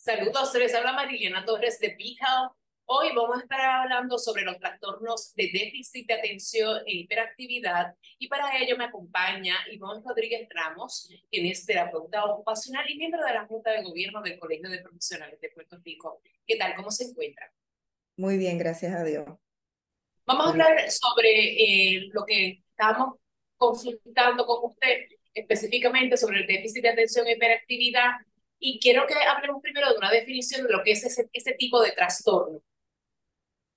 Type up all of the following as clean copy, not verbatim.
Saludos, les habla Marilena Torres de Beat. Hoy vamos a estar hablando sobre los trastornos de déficit de atención e hiperactividad y para ello me acompaña Ivonne Rodríguez Ramos, quien es terapeuta ocupacional y miembro de la Junta de Gobierno del Colegio de Profesionales de Puerto Rico. ¿Qué tal? ¿Cómo se encuentra? Muy bien, gracias a Dios. Vamos a Por lo- hablar sobre lo que estamos consultando con usted, específicamente sobre el déficit de atención e hiperactividad, y quiero que hablemos primero de una definición de lo que es ese tipo de trastorno.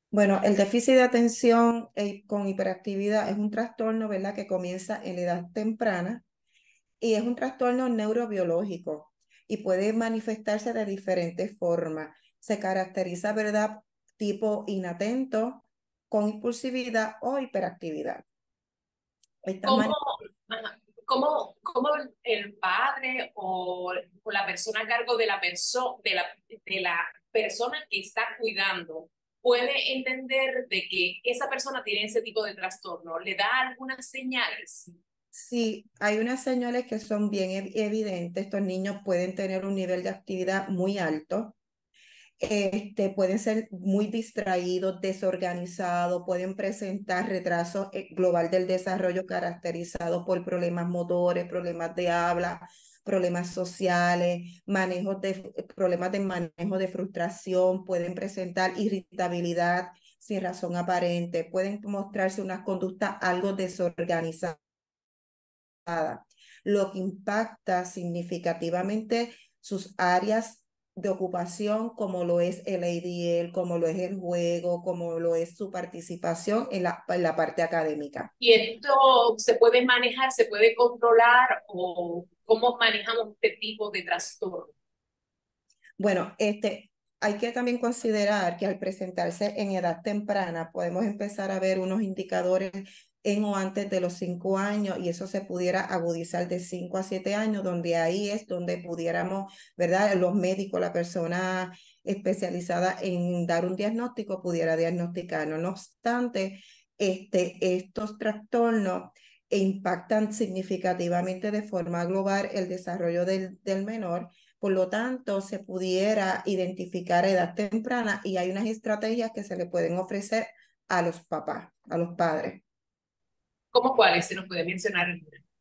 Bueno, el déficit de atención con hiperactividad es un trastorno, ¿verdad?, que comienza en la edad temprana y es un trastorno neurobiológico y puede manifestarse de diferentes formas. Se caracteriza, ¿verdad?, tipo inatento, con impulsividad o hiperactividad. Estas ¿Cómo, ajá, cómo el padre o la persona a cargo de la persona que está cuidando puede entender de que esa persona tiene ese tipo de trastorno? ¿Le da algunas señales? Sí, hay unas señales que son bien evidentes. Estos niños pueden tener un nivel de actividad muy alto. Pueden ser muy distraídos, desorganizados, pueden presentar retraso global del desarrollo caracterizado por problemas motores, problemas de habla, problemas sociales, problemas de manejo de frustración, pueden presentar irritabilidad sin razón aparente, pueden mostrarse unas conductas algo desorganizadas, lo que impacta significativamente sus áreas de ocupación, como lo es el ADL, como lo es el juego, como lo es su participación en la parte académica. ¿Y esto se puede manejar, se puede controlar o cómo manejamos este tipo de trastorno? Bueno, hay que también considerar que al presentarse en edad temprana podemos empezar a ver unos indicadores en o antes de los 5 años y eso se pudiera agudizar de 5 a 7 años, donde ahí es donde pudiéramos, ¿verdad? Los médicos, la persona especializada en dar un diagnóstico pudiera diagnosticarnos. No obstante, estos trastornos impactan significativamente de forma global el desarrollo del menor. Por lo tanto, se pudiera identificar a edad temprana y hay unas estrategias que se le pueden ofrecer a los papás, a los padres. ¿Cómo cuáles se nos puede mencionar?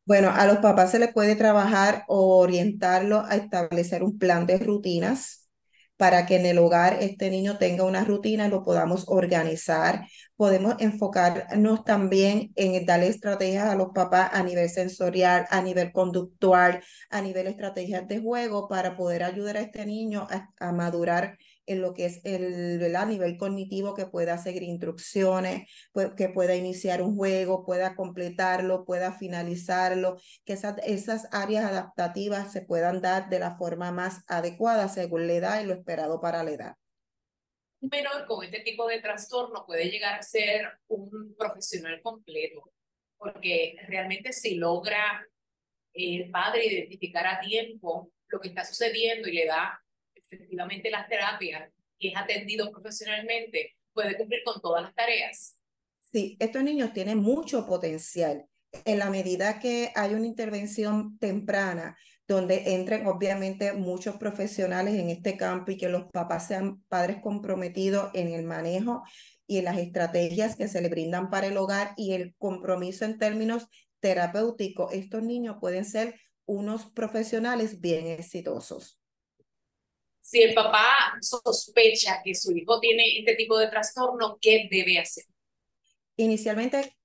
Bueno, a los papás se les puede trabajar o orientarlos a establecer un plan de rutinas para que en el hogar este niño tenga una rutina y lo podamos organizar. Podemos enfocarnos también en darle estrategias a los papás a nivel sensorial, a nivel conductual, a nivel estrategias de juego para poder ayudar a este niño a madurar en lo que es ¿verdad?, nivel cognitivo, que pueda seguir instrucciones, que pueda iniciar un juego, pueda completarlo, pueda finalizarlo, que esas áreas adaptativas se puedan dar de la forma más adecuada según la edad y lo esperado para la edad. Un menor con este tipo de trastorno puede llegar a ser un profesional completo, porque realmente si logra el padre identificar a tiempo lo que está sucediendo y le da efectivamente las terapias y es atendido profesionalmente, puede cumplir con todas las tareas. Sí, estos niños tienen mucho potencial. En la medida que hay una intervención temprana, donde entren obviamente muchos profesionales en este campo y que los papás sean padres comprometidos en el manejo y en las estrategias que se le brindan para el hogar y el compromiso en términos terapéuticos, estos niños pueden ser unos profesionales bien exitosos. Si el papá sospecha que su hijo tiene este tipo de trastorno, ¿qué debe hacer? Inicialmente,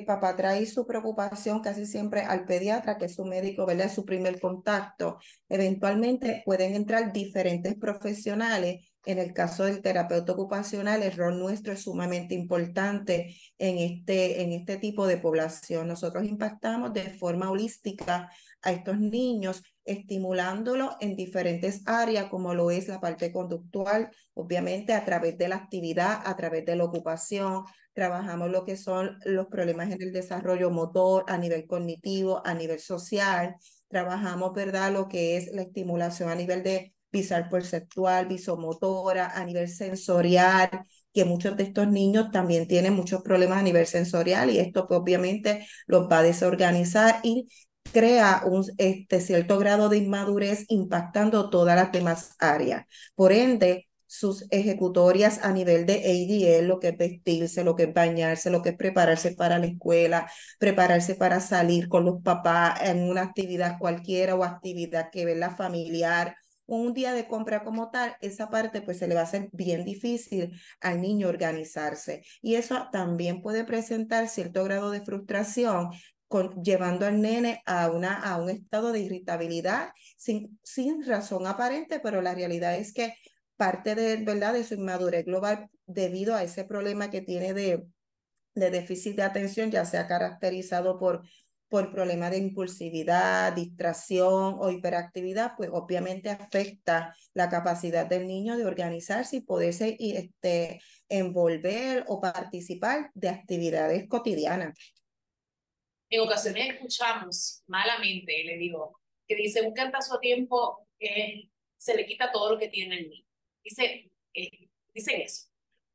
papá trae su preocupación casi siempre al pediatra, que es su médico, ¿verdad? Es su primer contacto. Eventualmente pueden entrar diferentes profesionales. En el caso del terapeuta ocupacional, el rol nuestro es sumamente importante en este tipo de población. Nosotros impactamos de forma holística a estos niños, estimulándolos en diferentes áreas, como lo es la parte conductual, obviamente a través de la actividad, a través de la ocupación. Trabajamos lo que son los problemas en el desarrollo motor, a nivel cognitivo, a nivel social. Trabajamos, ¿verdad?, lo que es la estimulación a nivel de visual perceptual, visomotora, a nivel sensorial, que muchos de estos niños también tienen muchos problemas a nivel sensorial y esto pues, obviamente los va a desorganizar y crea un cierto grado de inmadurez impactando todas las demás áreas. Por ende, sus ejecutorias a nivel de ADL, lo que es vestirse, lo que es bañarse, lo que es prepararse para la escuela, prepararse para salir con los papás en una actividad cualquiera o actividad que ve la familiar, un día de compra como tal, esa parte pues se le va a hacer bien difícil al niño organizarse. Y eso también puede presentar cierto grado de frustración llevando al nene a un estado de irritabilidad sin razón aparente, pero la realidad es que parte de, ¿verdad?, de su inmadurez global debido a ese problema que tiene de déficit de atención, ya sea caracterizado por problemas de impulsividad, distracción o hiperactividad, pues obviamente afecta la capacidad del niño de organizarse y poderse envolver o participar de actividades cotidianas. En ocasiones escuchamos malamente, le digo, que dice un cantazo a tiempo se le quita todo lo que tiene el niño. Dice, dicen eso,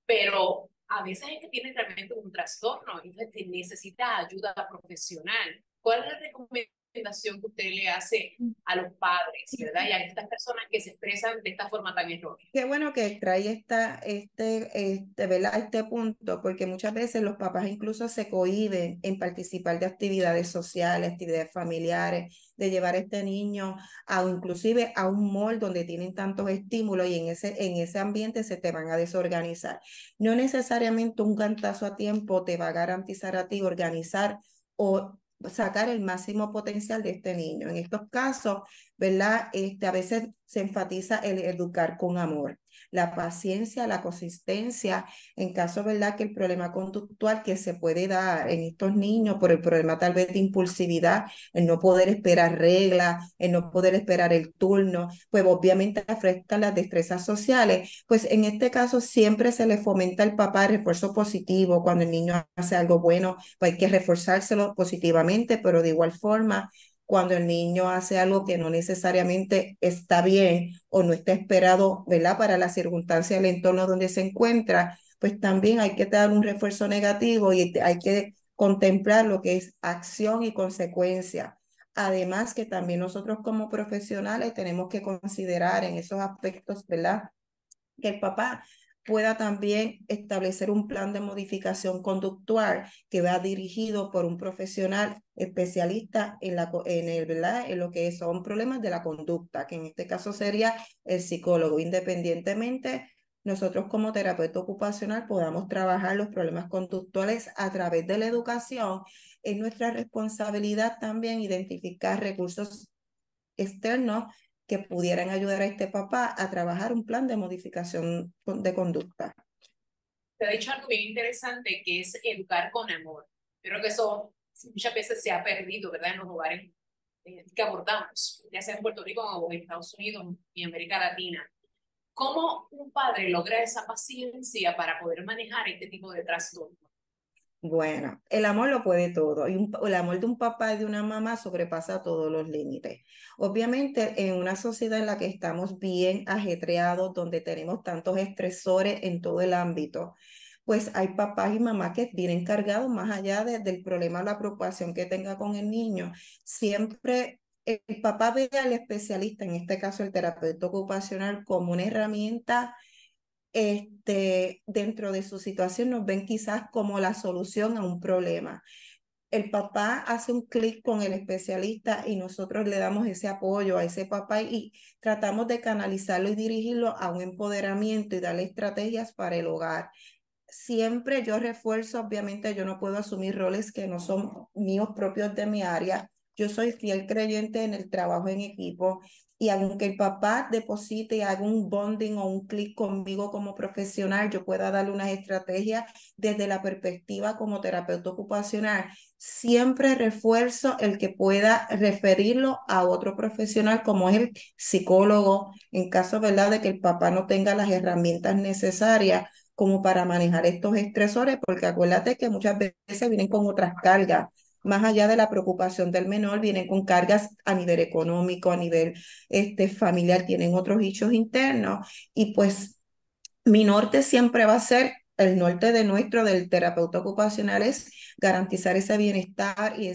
pero a veces es que tienen realmente un trastorno y necesita ayuda profesional. ¿Cuál es la recomendación que usted le hace a los padres, verdad? Y a estas personas que se expresan de esta forma tan errónea. Qué bueno que trae ¿verdad?, este punto, porque muchas veces los papás incluso se cohíben en participar de actividades sociales, actividades familiares, de llevar a este niño inclusive a un mall donde tienen tantos estímulos y en ese ambiente se te van a desorganizar. No necesariamente un cantazo a tiempo te va a garantizar a ti organizar o sacar el máximo potencial de este niño. En estos casos, ¿verdad? A veces se enfatiza el educar con amor, la paciencia, la consistencia, en caso, ¿verdad?, que el problema conductual que se puede dar en estos niños por el problema tal vez de impulsividad, el no poder esperar reglas, el no poder esperar el turno, pues obviamente afectan las destrezas sociales, pues en este caso siempre se le fomenta al papá el refuerzo positivo, cuando el niño hace algo bueno, pues hay que reforzárselo positivamente, pero de igual forma cuando el niño hace algo que no necesariamente está bien o no está esperado, ¿verdad?, para la circunstancia del entorno donde se encuentra, pues también hay que dar un refuerzo negativo y hay que contemplar lo que es acción y consecuencia. Además que también nosotros como profesionales tenemos que considerar en esos aspectos, ¿verdad?, que el papá pueda también establecer un plan de modificación conductual que va dirigido por un profesional especialista ¿verdad?, en lo que son problemas de la conducta, que en este caso sería el psicólogo. Independientemente, nosotros como terapeuta ocupacional podamos trabajar los problemas conductuales a través de la educación. Es nuestra responsabilidad también identificar recursos externos que pudieran ayudar a este papá a trabajar un plan de modificación de conducta. Te ha dicho algo bien interesante que es educar con amor. Creo que eso muchas veces se ha perdido, ¿verdad? En los hogares que abordamos, ya sea en Puerto Rico o en Estados Unidos y América Latina. ¿Cómo un padre logra esa paciencia para poder manejar este tipo de trastorno? Bueno, el amor lo puede todo y el amor de un papá y de una mamá sobrepasa todos los límites. Obviamente, en una sociedad en la que estamos bien ajetreados, donde tenemos tantos estresores en todo el ámbito, pues hay papás y mamás que vienen cargados más allá del problema, la preocupación que tenga con el niño. Siempre el papá ve al especialista, en este caso el terapeuta ocupacional, como una herramienta dentro de su situación nos ven quizás como la solución a un problema. El papá hace un clic con el especialista y nosotros le damos ese apoyo a ese papá y tratamos de canalizarlo y dirigirlo a un empoderamiento y darle estrategias para el hogar. Siempre yo refuerzo, obviamente yo no puedo asumir roles que no son míos propios de mi área. Yo soy fiel creyente en el trabajo en equipo y aunque el papá deposite y haga un bonding o un clic conmigo como profesional, yo pueda darle unas estrategias desde la perspectiva como terapeuta ocupacional. Siempre refuerzo el que pueda referirlo a otro profesional como es el psicólogo en caso, ¿verdad?, de que el papá no tenga las herramientas necesarias como para manejar estos estresores, porque acuérdate que muchas veces vienen con otras cargas, más allá de la preocupación del menor, vienen con cargas a nivel económico, a nivel familiar, tienen otros hechos internos, y pues mi norte siempre va a ser el norte de nuestro, del terapeuta ocupacional, es garantizar ese bienestar y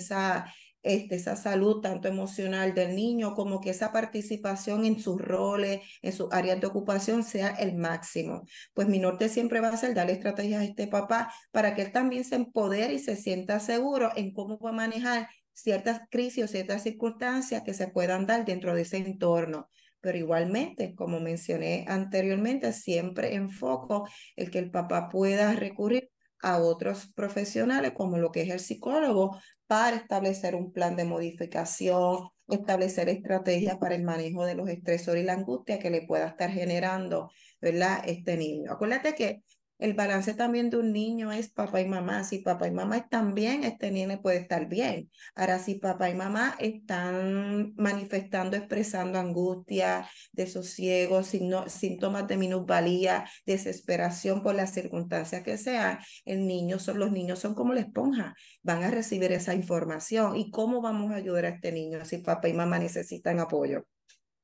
esa salud tanto emocional del niño, como que esa participación en sus roles, en sus áreas de ocupación sea el máximo. Pues mi norte siempre va a ser darle estrategias a este papá para que él también se empodere y se sienta seguro en cómo va a manejar ciertas crisis o ciertas circunstancias que se puedan dar dentro de ese entorno. Pero igualmente, como mencioné anteriormente, siempre enfoco el que el papá pueda recurrir a otros profesionales como lo que es el psicólogo para establecer un plan de modificación, establecer estrategias para el manejo de los estresores y la angustia que le pueda estar generando, ¿verdad? Este niño. Acuérdate que el balance también de un niño es papá y mamá. Si papá y mamá están bien, este niño puede estar bien. Ahora, si papá y mamá están manifestando, expresando angustia, desosiego, síntomas de minusvalía, desesperación por las circunstancias que sean, los niños son como la esponja, van a recibir esa información. ¿Y cómo vamos a ayudar a este niño si papá y mamá necesitan apoyo?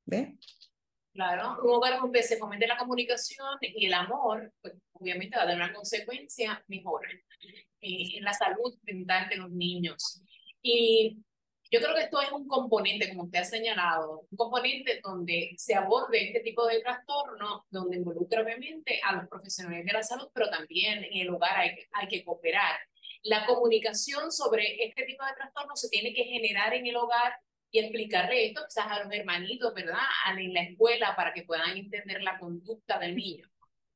¿Ves? Claro, un hogar donde se fomente la comunicación y el amor, pues obviamente va a tener una consecuencia mejor en la salud mental de los niños. Y yo creo que esto es un componente, como usted ha señalado, un componente donde se aborde este tipo de trastorno, donde involucra obviamente a los profesionales de la salud, pero también en el hogar hay que cooperar. La comunicación sobre este tipo de trastorno se tiene que generar en el hogar y explicarle esto quizás a los hermanitos, ¿verdad? En la escuela para que puedan entender la conducta del niño.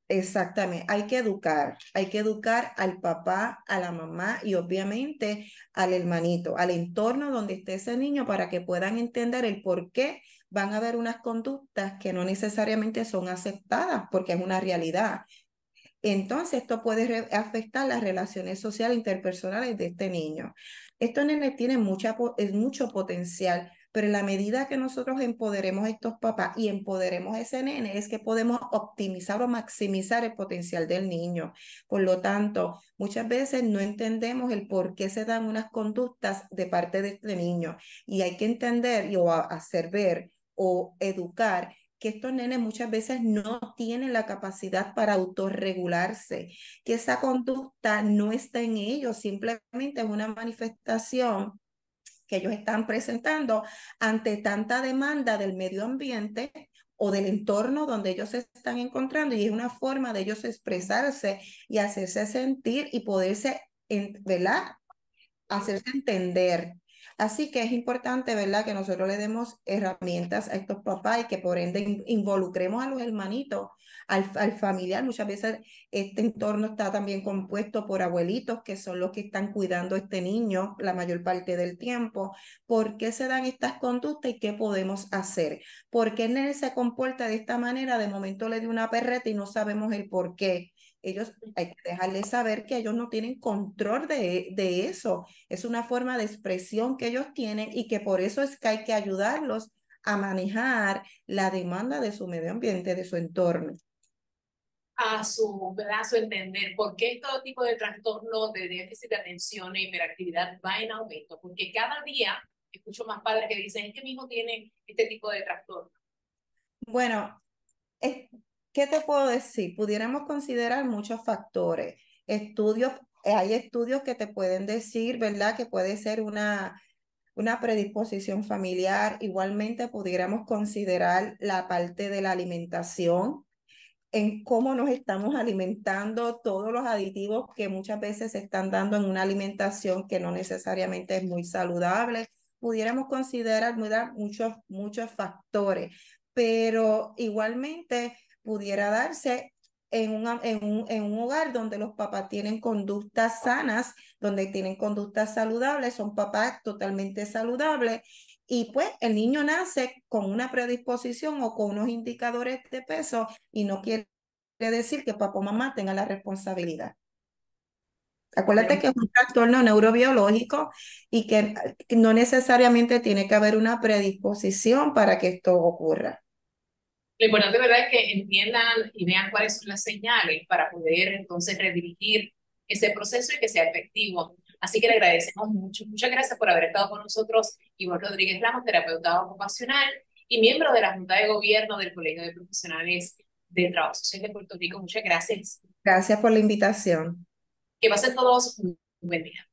Exactamente, hay que educar al papá, a la mamá y obviamente al hermanito, al entorno donde esté ese niño para que puedan entender el por qué van a haber unas conductas que no necesariamente son aceptadas porque es una realidad. Entonces, esto puede afectar las relaciones sociales interpersonales de este niño. Estos nenes tienen mucho potencial, pero en la medida que nosotros empoderemos a estos papás y empoderemos a ese nene, es que podemos optimizar o maximizar el potencial del niño. Por lo tanto, muchas veces no entendemos el por qué se dan unas conductas de parte de este niño y hay que entender o hacer ver o educar que estos nenes muchas veces no tienen la capacidad para autorregularse, que esa conducta no está en ellos, simplemente es una manifestación que ellos están presentando ante tanta demanda del medio ambiente o del entorno donde ellos se están encontrando y es una forma de ellos expresarse y hacerse sentir y poderse, ¿verdad? Hacerse entender. Así que es importante, ¿verdad?, que nosotros le demos herramientas a estos papás y que por ende involucremos a los hermanitos, al familiar. Muchas veces este entorno está también compuesto por abuelitos que son los que están cuidando a este niño la mayor parte del tiempo. ¿Por qué se dan estas conductas y qué podemos hacer? ¿Por qué el nene se comporta de esta manera? De momento le dio una perreta y no sabemos el por qué. Ellos, hay que dejarles saber que ellos no tienen control de eso. Es una forma de expresión que ellos tienen y que por eso es que hay que ayudarlos a manejar la demanda de su medio ambiente, de su entorno. ¿Verdad? A su entender, ¿por qué todo tipo de trastorno de déficit de atención e hiperactividad va en aumento? Porque cada día escucho más padres que dicen, es que mi hijo tiene este tipo de trastorno. Bueno, es- ¿qué te puedo decir? Pudiéramos considerar muchos factores. Hay estudios que te pueden decir, ¿verdad? Que puede ser una predisposición familiar. Igualmente pudiéramos considerar la parte de la alimentación, en cómo nos estamos alimentando, todos los aditivos que muchas veces se están dando en una alimentación que no necesariamente es muy saludable. Pudiéramos considerar, ¿verdad?, muchos factores, pero igualmente pudiera darse en un hogar donde los papás tienen conductas sanas, donde tienen conductas saludables, son papás totalmente saludables y pues el niño nace con una predisposición o con unos indicadores de peso y no quiere decir que papá o mamá tengan la responsabilidad. Acuérdate Pero que es un trastorno neurobiológico y que no necesariamente tiene que haber una predisposición para que esto ocurra. lo importante, ¿verdad?, es que entiendan y vean cuáles son las señales para poder entonces redirigir ese proceso y que sea efectivo. Así que le agradecemos mucho. Muchas gracias por haber estado con nosotros, Ivonne Rodríguez Ramos, terapeuta ocupacional y miembro de la Junta de Gobierno del Colegio de Profesionales del Trabajo Social de Puerto Rico. Muchas gracias. Gracias por la invitación. Que pasen todos un buen día.